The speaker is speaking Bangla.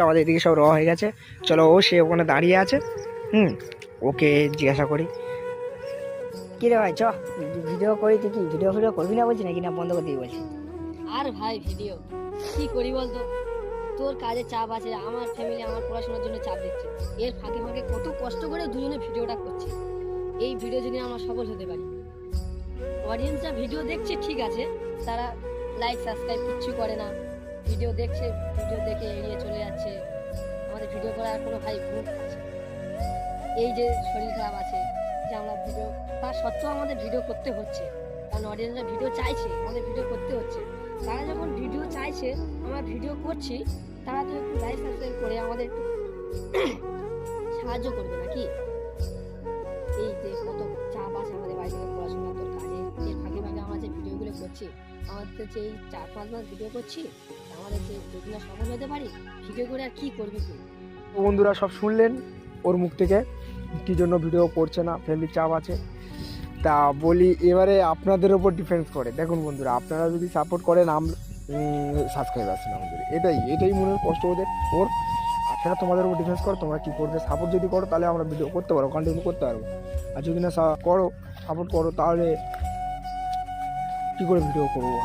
আমাদের এদিকে সব হয়ে গেছে। চলো, সে ওখানে দাঁড়িয়ে আছে। ওকে জিজ্ঞাসা করি, কি রে ভাই, চ ভিডিও করি। তুই কি ভিডিও করবি না বলছি নাকি, না বন্ধ করে দিবি বলছি? আর ভাই ভিডিও কি করি বলতো, তোর কাজের চাপ আছে, আমার ফ্যামিলি আমার পড়াশোনার জন্য চাপ দিচ্ছে, এর ফাঁকে ফাঁকে কত কষ্ট করে দুজনে ভিডিওটা করছি। এই ভিডিও যদি আমরা সফল হতে পারি, অডিয়েন্সরা ভিডিও দেখছে ঠিক আছে, তারা লাইক সাবস্ক্রাইব কিচ্ছু করে না, ভিডিও দেখছে, ভিডিও দেখে এড়িয়ে চলে যাচ্ছে। আমাদের ভিডিও করার কোনো ভাই ভুল আছে, এই যে শরীর খারাপ আছে যে আমরা ভিডিও, তার সত্ত্বেও আমাদের ভিডিও করতে হচ্ছে, কারণ অডিয়েন্সরা ভিডিও চাইছে, আমাদের ভিডিও করতে হচ্ছে। তারা যখন ভিডিও চাইছে, আমরা ভিডিও করছি, তারা তো একটু লাইক সাবস্ক্রাইব করে আমাদের একটু সাহায্য করবে নাকি? এই যে কত চাপ আছে আমাদের বাড়ি থেকে, পড়াশোনা তোর কাজে, এর ফাঁকে ফাঁকে আমরা যে ভিডিওগুলো করছি, আমাদের যে এই 4-5 মাস ভিডিও করছি, আমাদের যে যদি না সফল হতে পারি, ভিডিও করে আর কি করবি তুই? তো বন্ধুরা সব শুনলেন ওর মুখ থেকে কি জন্য ভিডিও করছে না, ফ্যামিলির চাপ আছে। তা বলি, এবারে আপনাদের ওপর ডিফেন্স করে। দেখুন বন্ধুরা, আপনারা যদি সাপোর্ট করেন, সাবস্ক্রাইব আসছে না আমাদের, এটাই মনের কষ্ট ওর। আর সেটা তোমাদের উপর ডিফেন্স করো, তোমরা কী করবে। সাপোর্ট যদি করো তাহলে আমরা ভিডিও করতে পারবো, কন্টিনিউ করতে পারবো। আর যদি না সাপোর্ট করো তাহলে কী করে ভিডিও করবো?